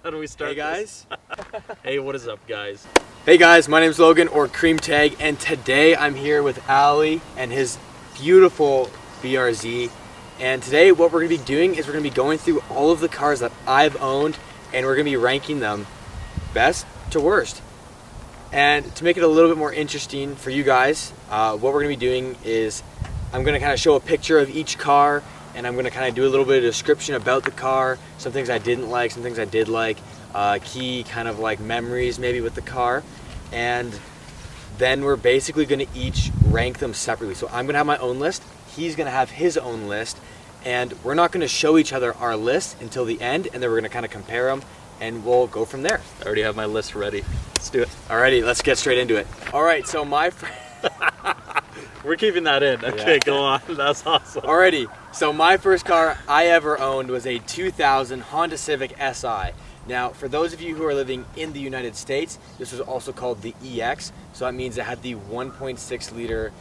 How do we start? Hey guys. Hey, what is up, guys? Hey guys, my name's Logan, or Cream Tag, and today I'm here with Ali and his beautiful BRZ. And today what we're going to be doing is we're going to be going through all of the cars that I've owned, and we're going to be ranking them best to worst. And to make it a little bit more interesting for you guys, what we're going to be doing is I'm going to kind of show a picture of each car, and I'm going to kind of do a little bit of description about the car, some things I didn't like, some things I did like, key kind of like memories maybe with the car, and then we're basically going to each rank them separately. So I'm going to have my own list, he's going to have his own list, and we're not going to show each other our list until the end, and then we're going to kind of compare them, and we'll go from there. I already have my list ready. Let's do it. Alrighty, let's get straight into it. Alright, so We're keeping that in. Okay, Go on. That's awesome. Alrighty, so my first car I ever owned was a 2000 Honda Civic SI. Now, for those of you who are living in the United States, this was also called the EX, so that means it had the 1.6 liter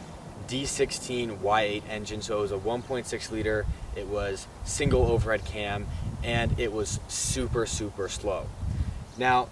D16 Y8 engine, so it was a 1.6 liter, it was single overhead cam, and it was super, super slow. Now,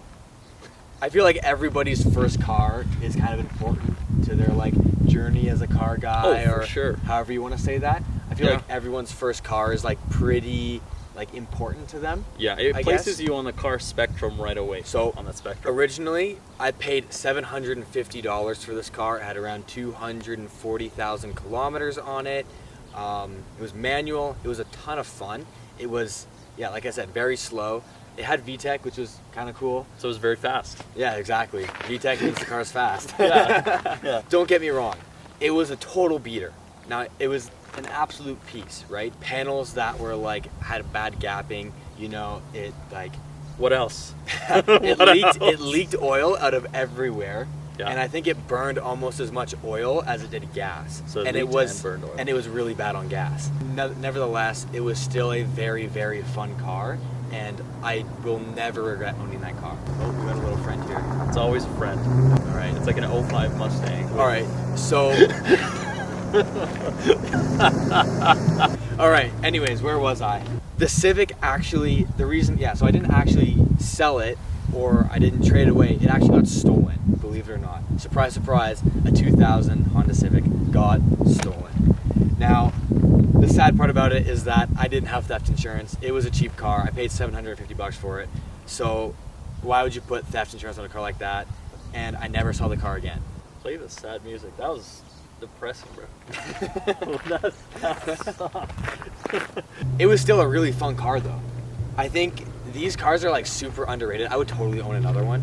I feel like everybody's first car is kind of important to their like journey as a car guy, or sure, however you want to say that. I feel like everyone's first car is like pretty like important to them. Yeah, it places you on the car spectrum right away. So on that spectrum. Originally, I paid $750 for this car. It had around 240,000 kilometers on it. It was manual. It was a ton of fun. It was, like I said, very slow. It had VTEC, which was kind of cool. So it was very fast. Yeah, exactly. VTEC means the car's fast. Yeah. Don't get me wrong. It was a total beater. Now, it was an absolute piece, right? Panels that were like, had bad gapping, you know, it like... What else? It leaked oil out of everywhere. Yeah. And I think it burned almost as much oil as it did gas. So and it was really bad on gas. Nevertheless, it was still a very, very fun car, and I will never regret owning that car. Oh, we got a little friend here. It's always a friend. All right. It's like an 05 Mustang. All right. So all right, anyways, where was I? The Civic actually, so I didn't actually sell it, or I didn't trade it away. It actually got stolen, believe it or not. Surprise, surprise, a 2000 Honda Civic got stolen. Now, the sad part about it is that I didn't have theft insurance. It was a cheap car. I paid $750 for it. So why would you put theft insurance on a car like that? And I never saw the car again. Play the sad music. That was depressing, bro. That's It was still a really fun car though. I think these cars are like super underrated. I would totally own another one.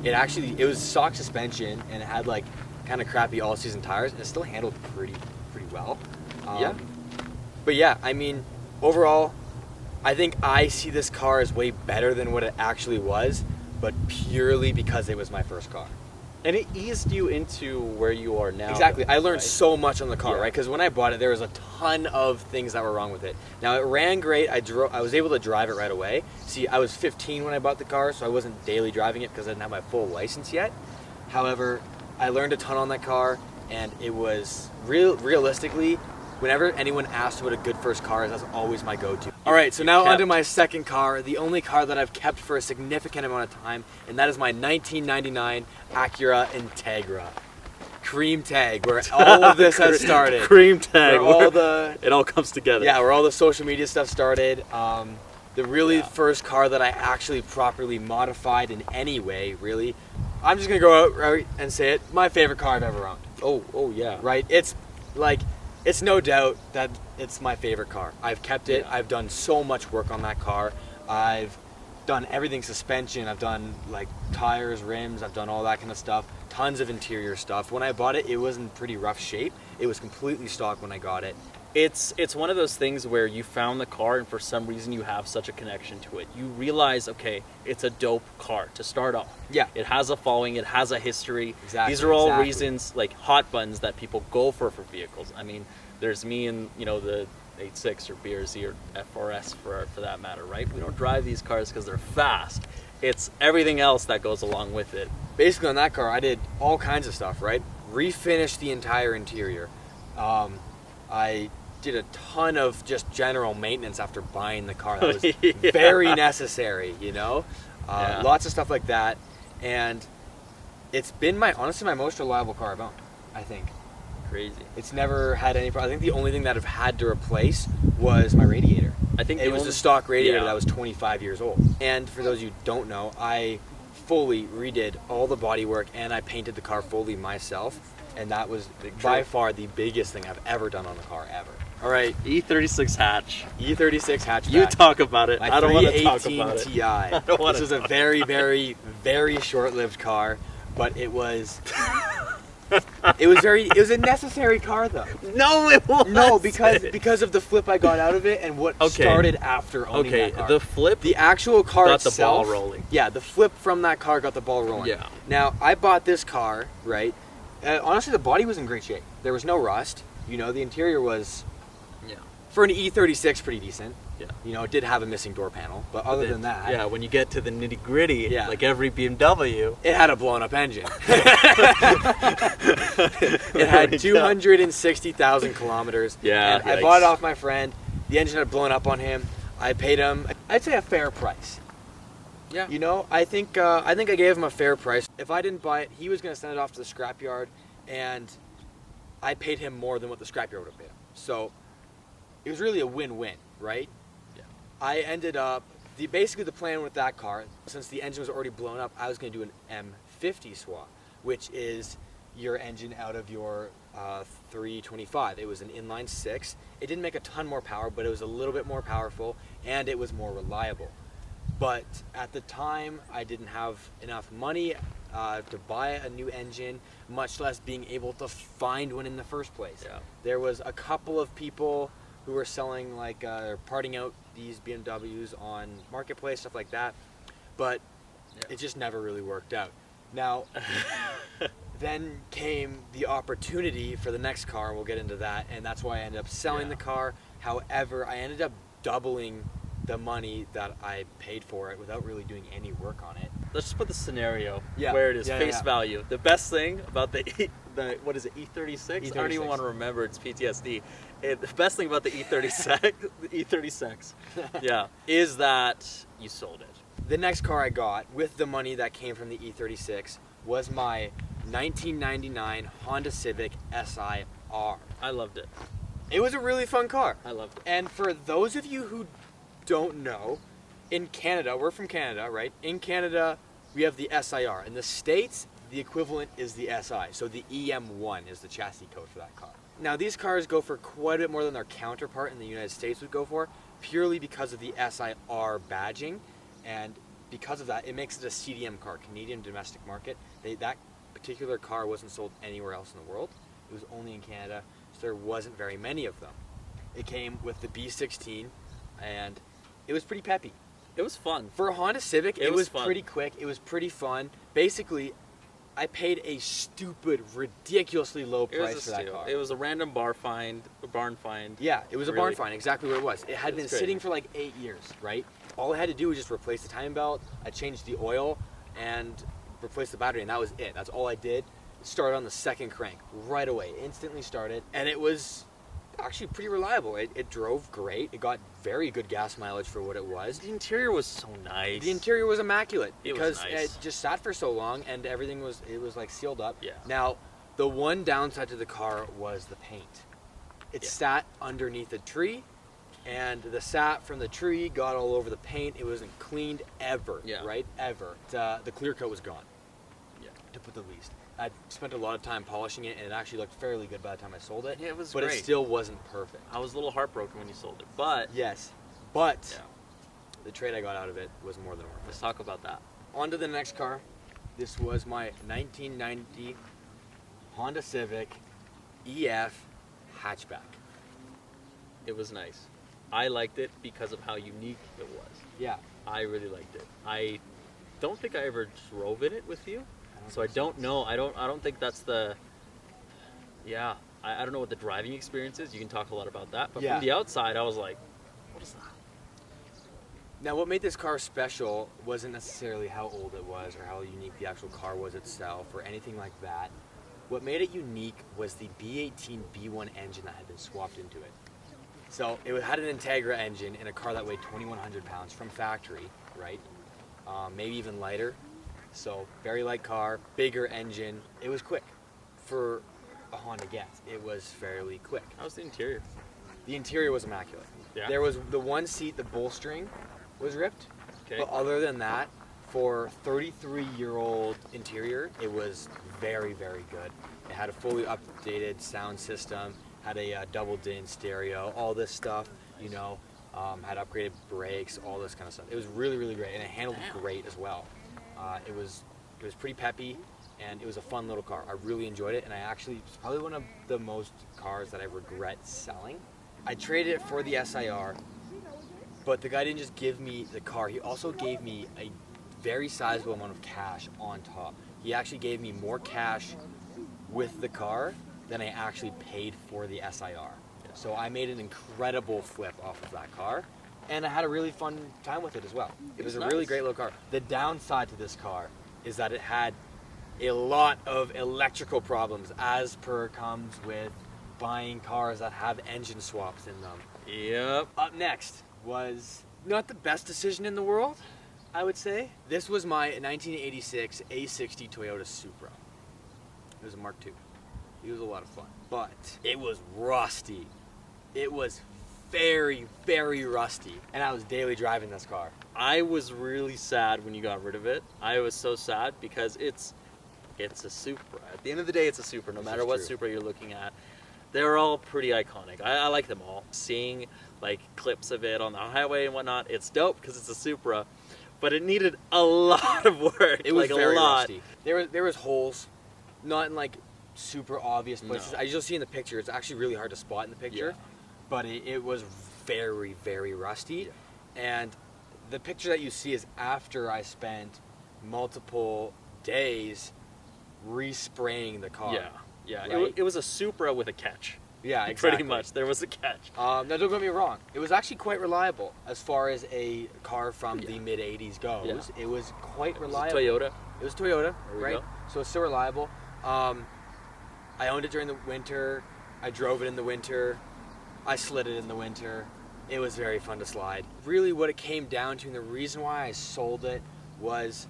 It was stock suspension, and it had like kind of crappy all-season tires, and it still handled pretty well. But yeah, I mean, overall, I think I see this car as way better than what it actually was, but purely because it was my first car. And it eased you into where you are now. Exactly. Though, I learned so much on the car, Yeah. right? Because when I bought it, there was a ton of things that were wrong with it. Now, it ran great. I was able to drive it right away. See, I was 15 when I bought the car, so I wasn't daily driving it because I didn't have my full license yet. However, I learned a ton on that car, and it was realistically, whenever anyone asks what a good first car is, that's always my go-to. All right, so now onto my second car, the only car that I've kept for a significant amount of time, and that is my 1999 Acura Integra. Cream Tag, where all of this has started. Cream Tag, it all comes together. Yeah, where all the social media stuff started. The first car that I actually properly modified in any way, really. I'm just gonna go out right and say it, my favorite car I've ever owned. Oh yeah. Right, it's no doubt that it's my favorite car. I've kept it. I've done so much work on that car. I've done everything suspension. I've done like tires, rims. I've done all that kind of stuff. Tons of interior stuff. When I bought it, it was in pretty rough shape. It was completely stock when I got it. It's one of those things where you found the car and for some reason you have such a connection to it. You realize, okay, it's a dope car to start off. Yeah. It has a following, it has a history. Exactly. These are all reasons, like hot buttons that people go for vehicles. I mean, there's me and, the 86 or BRZ or FRS for that matter, right? We don't drive these cars because they're fast. It's everything else that goes along with it. Basically on that car, I did all kinds of stuff, right? Refinished the entire interior. I did a ton of just general maintenance after buying the car. That was very necessary, you know? Lots of stuff like that. And it's been honestly my most reliable car I've owned, I think. Crazy. It's never had any problem. I think the only thing that I've had to replace was my radiator. I think it was the stock radiator that was 25 years old. And for those of you who don't know, I fully redid all the bodywork and I painted the car fully myself. And that was by far the biggest thing I've ever done on the car ever. All right. E36 hatch. E36 hatchback. You talk about it. My I don't want to talk 318 about it. Ti. I don't want This to was a very, very, very short-lived car, but it was... it was a necessary car though. No, it wasn't. No, because of the flip I got out of it and what started after owning that car. The flip, the actual car got itself, the ball rolling. Yeah, the flip from that car got the ball rolling. Yeah. Now I bought this car, right? Honestly, the body was in great shape. There was no rust. You know, the interior was, for an E36, pretty decent. Yeah. You know, it did have a missing door panel, but other than that... Yeah, when you get to the nitty-gritty, like every BMW... It had a blown-up engine. It had 260,000 kilometers. Yeah, and I bought it off my friend. The engine had blown up on him. I paid him, I'd say, a fair price. Yeah. You know, I think I gave him a fair price. If I didn't buy it, he was going to send it off to the scrapyard, and I paid him more than what the scrapyard would have paid him. So it was really a win-win, right? Yeah. I ended up, basically the plan with that car, since the engine was already blown up, I was going to do an M50 swap, which is your engine out of your 325. It was an inline 6. It didn't make a ton more power, but it was a little bit more powerful, and it was more reliable. But at the time, I didn't have enough money to buy a new engine, much less being able to find one in the first place. Yeah. There was a couple of people who were selling, like, parting out these BMWs on Marketplace, stuff like that, but it just never really worked out. Now, then came the opportunity for the next car, and we'll get into that, and that's why I ended up selling the car. However, I ended up doubling the money that I paid for it without really doing any work on it. Let's just put the scenario Yeah. where it is Yeah, face yeah. value. The best thing about the what is it, E36? I don't even E36. want to remember, it's PTSD. The best thing about the E36, is that you sold it. The next car I got with the money that came from the E36 was my 1999 Honda Civic SIR. I loved it. It was a really fun car. I loved it. And for those of you who don't know, in Canada, we're from Canada, right? In Canada, we have the SIR. In the States, the equivalent is the SI. So the EM1 is the chassis code for that car. Now, these cars go for quite a bit more than their counterpart in the United States would go for, purely because of the SIR badging. And because of that, it makes it a CDM car, Canadian Domestic Market. That particular car wasn't sold anywhere else in the world. It was only in Canada, so there wasn't very many of them. It came with the B16, and it was pretty peppy. It was fun. For a Honda Civic, it was fun. pretty quick. It was pretty fun. Basically, I paid a stupid, ridiculously low price for that car. It was a random barn find. Yeah, it was a Really? barn find, exactly what it was. It had been That's great. sitting for like 8 years, right? All I had to do was just replace the timing belt, I changed the oil, and replace the battery, and that was it. That's all I did. Started on the second crank right away, instantly started, and it was actually pretty reliable. It drove great. It got very good gas mileage for what it was. The interior was so nice. The interior was immaculate It was because nice. it just sat for so long and everything was like sealed up. Yeah. Now, the one downside to the car was the paint. It sat underneath a tree, and the sap from the tree got all over the paint. It wasn't cleaned ever, right? Ever. The clear coat was gone, to put the least. I spent a lot of time polishing it, and it actually looked fairly good by the time I sold it. Yeah, it was but great. It still wasn't perfect. I was a little heartbroken when you sold it, but Yes, but the trade I got out of it was more than worth it. let's talk about that. On to the next car. This was my 1990 Honda Civic EF hatchback. It was nice. I liked it because of how unique it was. Yeah. I really liked it. I don't think I ever drove in it with you, so I don't know. I don't think that's the. Yeah, I don't know what the driving experience is. You can talk a lot about that, but from the outside, I was like, "What is that?" Now, what made this car special wasn't necessarily how old it was or how unique the actual car was itself or anything like that. What made it unique was the B18 B1 engine that had been swapped into it. So it had an Integra engine in a car that weighed 2,100 pounds from factory, right? Maybe even lighter. So very light car, bigger engine. It was quick for a Honda Gets. It was fairly quick. How's the interior? The interior was immaculate. Yeah. There was the one seat, the bolstering was ripped. Okay. But other than that, for 33-year-old interior, it was very, very good. It had a fully updated sound system, had a double din stereo, all this stuff, you know, had upgraded brakes, all this kind of stuff. It was really, really great, and it handled great as well. It was pretty peppy, and it was a fun little car. I really enjoyed it, and it's probably one of the most cars that I regret selling. I traded it for the SIR, but the guy didn't just give me the car, he also gave me a very sizable amount of cash on top. He actually gave me more cash with the car than I actually paid for the SIR. So I made an incredible flip off of that car, and I had a really fun time with it as well. It was a really great little car. The downside to this car is that it had a lot of electrical problems, as per comes with buying cars that have engine swaps in them. Yep. Up next was not the best decision in the world, I would say. This was my 1986 A60 Toyota Supra. It was a Mark II. It was a lot of fun, but it was rusty. It was very, very rusty, and I was daily driving this car. I was really sad when you got rid of it. I was so sad because it's a Supra. At the end of the day, it's a Supra, no matter what Supra you're looking at. They're all pretty iconic. I like them all. Seeing like clips of it on the highway and whatnot, it's dope because it's a Supra, but it needed a lot of work. It was like very a lot. rusty. There was holes, not in like super obvious places. No. As you'll see in the picture, it's actually really hard to spot in the picture, but it was very, very rusty. Yeah. And the picture that you see is after I spent multiple days respraying the car. Yeah, yeah. Right? It was a Supra with a catch. Yeah, exactly. Pretty much, there was a catch. Now, don't get me wrong. It was actually quite reliable as far as a car from the mid '80s goes. Yeah. It was quite reliable. Toyota. It was Toyota, There we right? go. So it's still reliable. I owned it during the winter. I drove it in the winter. I slid it in the winter. It was very fun to slide. Really, what it came down to, and the reason why I sold it, was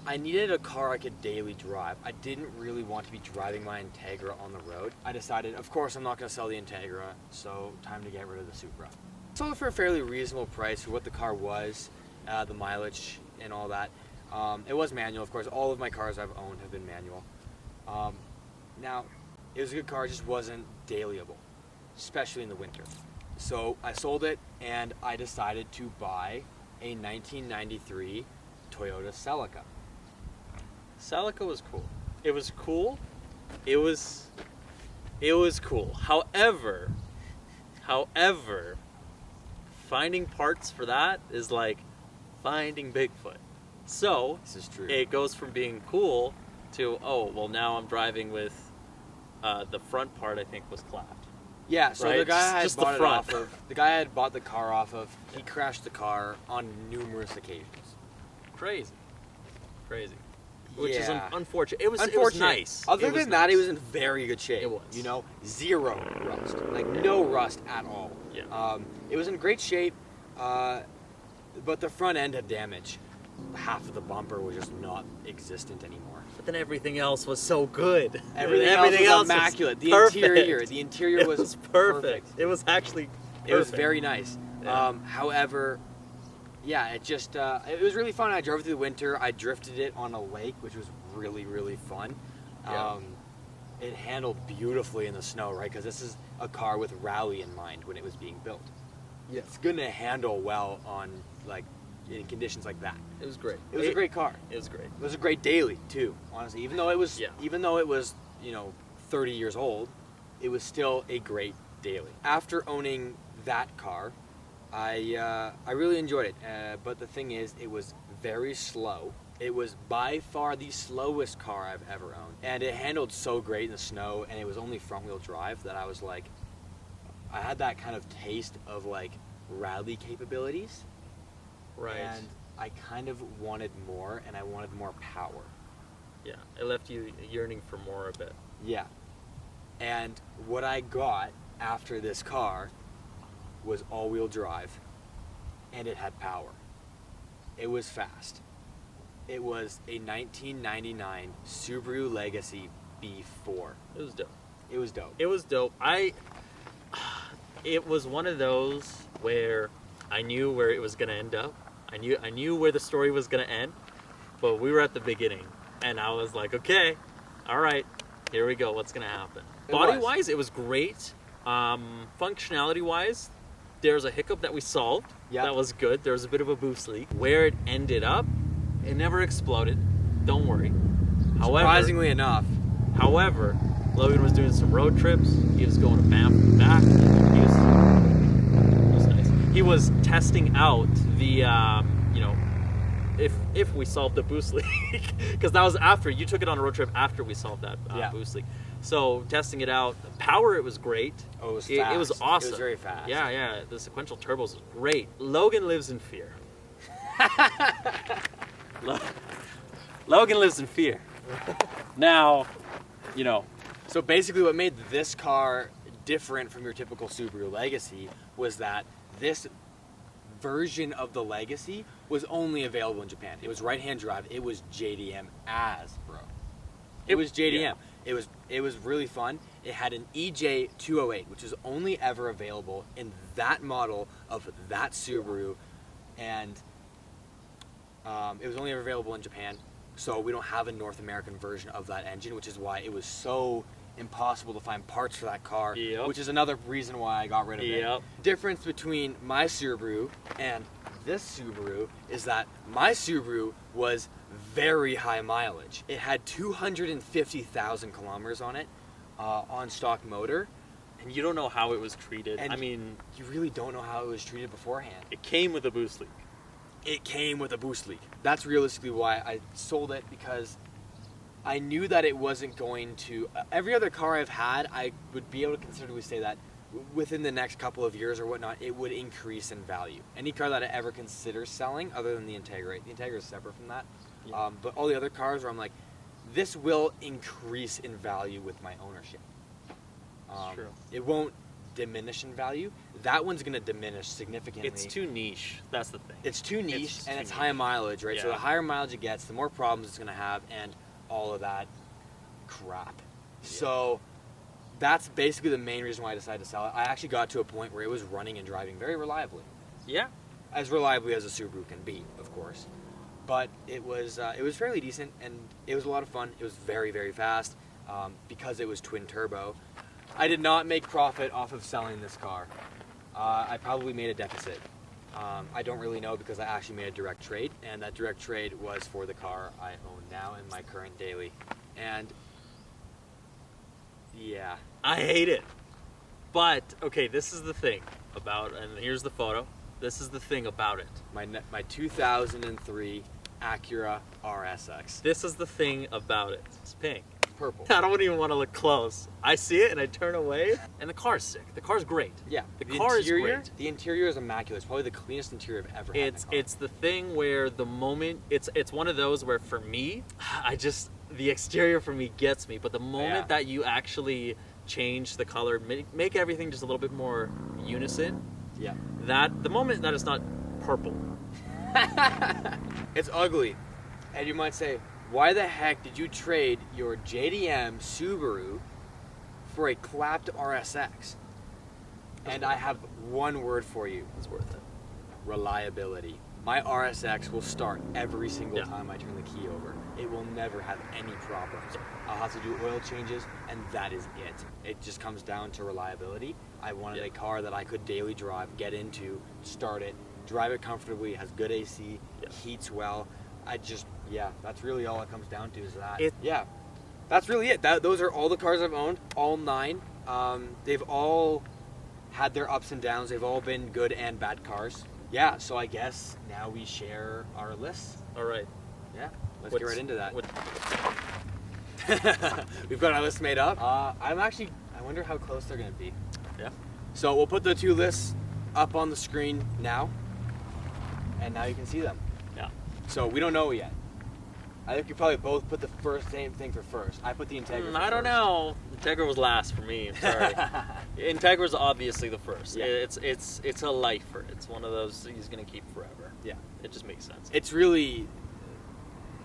I needed a car I could daily drive. I didn't really want to be driving my Integra on the road. I decided, of course, I'm not going to sell the Integra, so time to get rid of the Supra. Sold it for a fairly reasonable price for what the car was, the mileage and all that. It was manual, of course. All of my cars I've owned have been manual. Now, it was a good car, it just wasn't dailyable, especially in the winter. So I sold it, and I decided to buy a 1993 Toyota Celica. Celica was cool. It was cool. It was cool. However, finding parts for that is like finding Bigfoot. So This is true. it goes from being cool to, oh, well, now I'm driving with the front part, I think, was clapped. Yeah, so Right? the guy I Just had the bought it front. off of, the guy I had bought the car off of, he crashed the car on numerous occasions. Crazy. Which is Yeah. unfortunate. It was Unfortunate. nice. Other It was than that, nice. he was in very good shape. It was. You know, zero rust. Like, no rust at all. Yeah. It was in great shape, but the front end had damage. Half of the bumper was just not existent anymore. But then everything else was so good. Everything else was immaculate. The perfect. interior was perfect. It was actually perfect. It was very nice. Yeah. However, yeah, it was really fun. I drove it through the winter. I drifted it on a lake, which was really, really fun. Yeah. It handled beautifully in the snow, right? Because this is a car with rally in mind when it was being built. Yeah. It's going to handle well on, like, in conditions like that. It was great. It was a great car. It was great. It was a great daily too, honestly. Even though it was, Yeah. 30 years old, it was still a great daily. After owning that car, I really enjoyed it. But the thing is, it was very slow. It was by far the slowest car I've ever owned, and it handled so great in the snow. And it was only front-wheel drive that I was like, I had that kind of taste of like rally capabilities. Right. And I kind of wanted more, and I wanted more power. Yeah. It left you yearning for more a bit. Yeah. And what I got after this car was all-wheel drive, and it had power. It was fast. It was a 1999 Subaru Legacy B4. It was dope. It was dope. It was dope. It was one of those where I knew where it was gonna end up. I knew where the story was gonna end, but we were at the beginning, and I was like, okay, all right, here we go. What's gonna happen? Body-wise, it was great. Functionality-wise, there's a hiccup that we solved. Yeah. That was good. There was a bit of a boost leak. Where it ended up, it never exploded. Don't worry. Surprisingly enough. However, Logan was doing some road trips. He was going to Banff and back. It was nice. He was testing out the, if we solved the boost leak, because that was after you took it on a road trip after we solved that boost leak. So testing it out, power, it was great. Oh, it was fast. It was awesome. It was very fast. Yeah. The sequential turbos was great. Logan lives in fear. Logan lives in fear. Now, So basically what made this car different from your typical Subaru Legacy was that this version of the Legacy was only available in Japan. It was right-hand drive. It was JDM bro. It was JDM. Yeah. It was really fun. It had an EJ208, which is only ever available in that model of that Subaru, and it was only ever available in Japan. So we don't have a North American version of that engine, which is why it was so impossible to find parts for that car, which is another reason why I got rid of it. Difference between my Subaru and this Subaru is that my Subaru was very high mileage. It had 250,000 kilometers on it, on stock motor. And you don't know how it was treated. And I mean, you really don't know how it was treated beforehand. it came with a boost leak. It came with a boost leak. That's realistically why I sold it, because I knew that it wasn't going to. Every other car I've had, I would be able to considerably say that within the next couple of years or whatnot, it would increase in value. Any car that I ever consider selling, other than the Integra, the Integra is separate from that. Yeah. But all the other cars where I'm like, this will increase in value with my ownership. True. It won't diminish in value. That one's going to diminish significantly. It's too niche. That's the thing. It's too niche, It's and too it's niche. high mileage, right? So Yeah. the higher mileage it gets, the more problems it's going to have, and all of that crap. So that's basically the main reason why I decided to sell it. I actually got to a point where it was running and driving very reliably. Yeah. As reliably as a Subaru can be, of course. But it was fairly decent, and it was a lot of fun. It was very, very fast because it was twin turbo. I did not make profit off of selling this car. I probably made a deficit. I don't really know, because I actually made a direct trade, and that direct trade was for the car I own now in my current daily. And yeah. I hate it. But, okay, this is the thing about, and here's the photo. This is the thing about it. My 2003 Acura RSX. This is the thing about it. It's pink. Purple. I don't even want to look close. I see it and I turn away, and the car's sick. The car's great. Yeah. The car is great. The interior is immaculate. It's probably the cleanest interior I've ever had in a car. It's the thing where the moment, it's one of those where for me, the exterior for me gets me, but the moment that you actually change the color, make everything just a little bit more unison, the moment that it's not purple. It's ugly. And you might say, why the heck did you trade your JDM Subaru for a clapped RSX? And I have one word for you. It's worth it. Reliability. My RSX will start every single time I turn the key over. It will never have any problems. I'll have to do oil changes, and that is it. It just comes down to reliability. I wanted a car that I could daily drive, get into, start it, drive it comfortably, has good AC, heats well. That's really all it comes down to, is that. That's really it. Those are all the cars I've owned, all 9. They've all had their ups and downs. They've all been good and bad cars. Yeah, so I guess now we share our lists. All right. Yeah, let's get right into that. What? We've got our list made up. I wonder how close they're going to be. Yeah. So we'll put the 2 lists up on the screen now, and now you can see them. Yeah. So we don't know yet. I think you probably both put the same thing for first. I put the Integra. I don't know. Integra was last for me. I'm sorry. Integra's obviously the first. Yeah. It's a lifer. It's one of those he's gonna keep forever. Yeah. It just makes sense. It's really.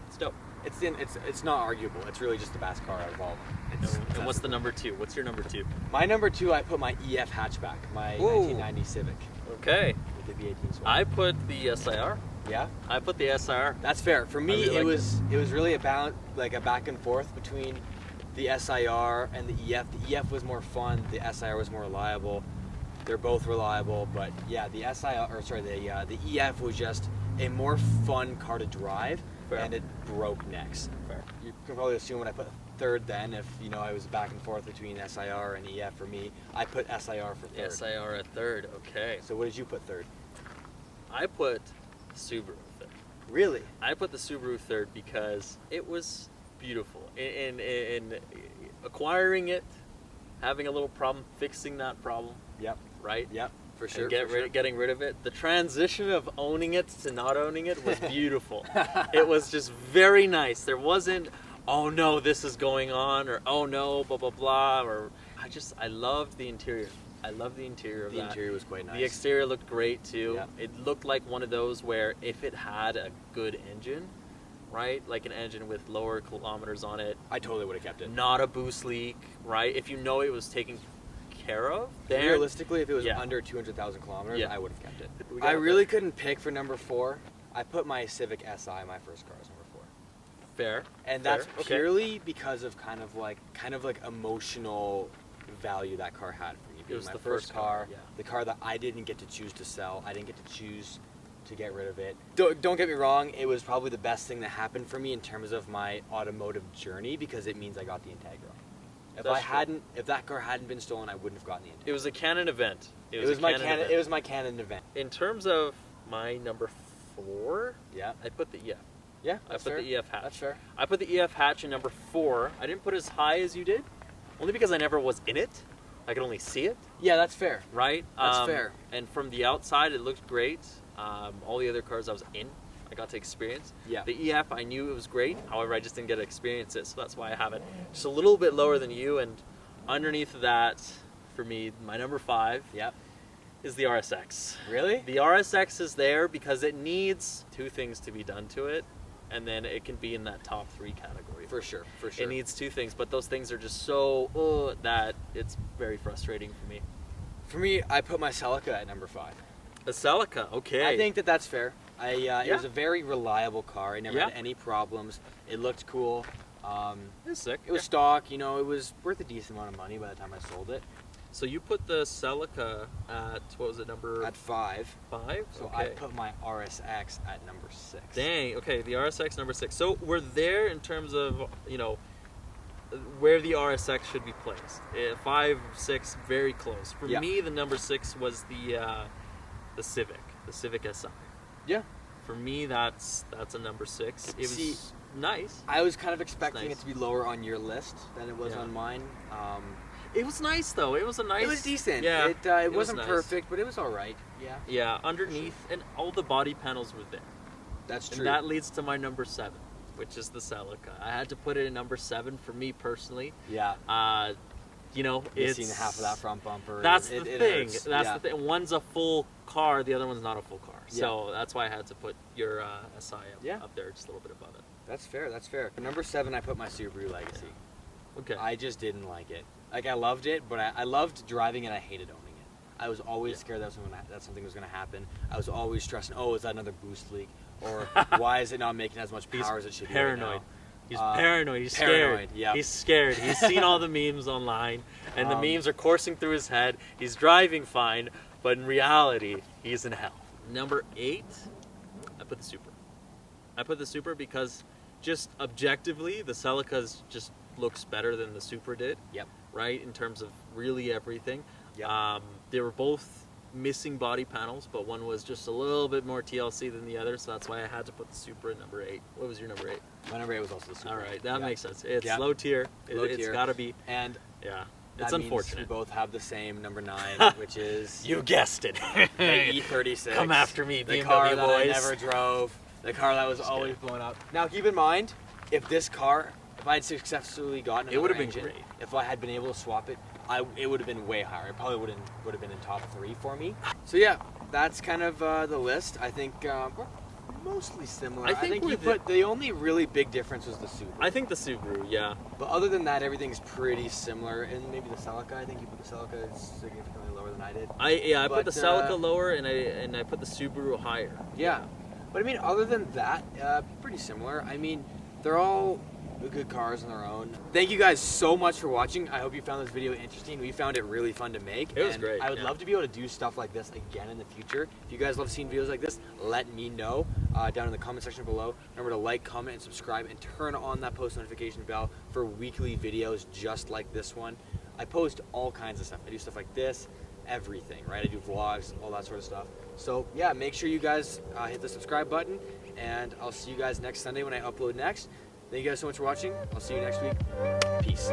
It's dope. It's not arguable. It's really just the best car out of all of them. And what's the number 2? What's your number 2? My number 2, I put my EF hatchback, my 1990 Civic. Okay. With the V18 swap. I put the SIR. Yeah. I put the SIR. That's fair. For me, really it was really about like a back and forth between the SIR and the EF. The EF was more fun. The SIR was more reliable. They're both reliable, but yeah, the EF was just a more fun car to drive. Fair. And it broke necks. Fair. You can probably assume when I put third then, if I was back and forth between SIR and EF for me, I put SIR for third. SIR at third, okay. So what did you put third? I put Subaru third. Really? I put the Subaru third because it was beautiful. In acquiring it, having a little problem, fixing that problem. Yep. Right? Yep. For sure. And getting rid of it. The transition of owning it to not owning it was beautiful. It was just very nice. There wasn't, oh no, this is going on, or oh no, blah blah blah, or I loved the interior. I love the interior of that. The interior was quite nice. The exterior looked great too. Yep. It looked like one of those where if it had a good engine, right, like an engine with lower kilometers on it, I totally would have kept it. Not a boost leak, right? If you know it was taken care of, then realistically, if it was under 200,000 kilometers, I would have kept it. I really couldn't pick for number 4. I put my Civic SI, my first car, as number 4. Fair. And that's purely because of kind of like emotional value that car had for me. It was my the first car, yeah. the car that I didn't get to choose to sell. I didn't get to choose to get rid of it. Don't get me wrong, it was probably the best thing that happened for me in terms of my automotive journey because it means I got the Integra. If that car hadn't been stolen, I wouldn't have gotten the Integra. It was a Canon event. It was my Canon event. In terms of my number 4, yeah, I put the EF. Yeah, I put the EF hatch. That's fair. I put the EF hatch in number 4. I didn't put it as high as you did, only because I never was in it. I could only see it. Yeah, that's fair. Right? That's fair. And from the outside, it looked great. All the other cars I was in, I got to experience. Yeah. The EF, I knew it was great. However, I just didn't get to experience it, so that's why I have it just a little bit lower than you. And underneath that, for me, my number 5 is the RSX. Really? The RSX is there because it needs 2 things to be done to it, and then it can be in that top 3 category. For sure, for sure. It needs 2 things, but those things are just so that it's very frustrating for me. For me, I put my Celica at number 5. A Celica, okay. I think that's fair. It was a very reliable car. I never had any problems. It looked cool. It was sick. It was stock. It was worth a decent amount of money by the time I sold it. So you put the Celica at, what was it, number? At 5. 5? So I put my RSX at number 6. Dang, okay, the RSX number 6. So we're there in terms of, where the RSX should be placed. 5, 6, very close. For me, the number 6 was the Civic SI. Yeah. For me, that's a number 6. It was nice. I was kind of expecting it to be lower on your list than it was on mine. It was nice though. It was a nice. It was decent. Yeah. It wasn't perfect, but it was all right. Yeah. Yeah. Underneath, and all the body panels were there. That's true. And that leads to my number 7, which is the Celica. I had to put it in number 7 for me personally. Yeah. It's missing half of that front bumper. That's the thing. That's the thing. One's a full car, the other one's not a full car. So that's why I had to put your SI up there, just a little bit above it. That's fair. That's fair. For number 7, I put my Subaru Legacy. Okay. I just didn't like it. Like, I loved it, but I loved driving it. I hated owning it. I was always scared that something was going to happen. I was always stressing, is that another boost leak? Or why is it not making as much power as it should be right now? He's paranoid. He's scared. He's scared. He's seen all the memes online, and the memes are coursing through his head. He's driving fine, but in reality, he's in hell. Number 8, I put the Supra. I put the Supra because just objectively, the Celica just looks better than the Supra did. Yep. Right? In terms of really everything. Yep. They were both missing body panels, but one was just a little bit more TLC than the other, so that's why I had to put the Supra at number 8. What was your number 8? My number 8 was also the Supra. All right, that makes sense. It's low tier. It's got to be. And it's unfortunate. We both have the same number 9, which is... You guessed it. The E36. Come after me, the BMW car that boys. I never drove. The car that was always blown up. Now, keep in mind, if I had successfully gotten It would have another been engine, great. if I had been able to swap it, it would have been way higher. It probably would have been in top 3 for me. So yeah, that's kind of the list. I think we're mostly similar. I think you put the only really big difference was the Subaru. I think the Subaru, yeah. But other than that, everything's pretty similar. And maybe the Celica. I think you put the Celica significantly lower than I did. I put the Celica lower and I put the Subaru higher. Yeah. But I mean, other than that, pretty similar. I mean, they're all good cars on their own. Thank you guys so much for watching. I hope you found this video interesting. We found it really fun to make. It was great. I would love to be able to do stuff like this again in the future. If you guys love seeing videos like this, let me know down in the comment section below. Remember to like, comment, and subscribe, and turn on that post notification bell for weekly videos just like this one. I post all kinds of stuff. I do stuff like this, everything, right? I do vlogs, all that sort of stuff. So yeah, make sure you guys hit the subscribe button, and I'll see you guys next Sunday when I upload next. Thank you guys so much for watching. I'll see you next week. Peace.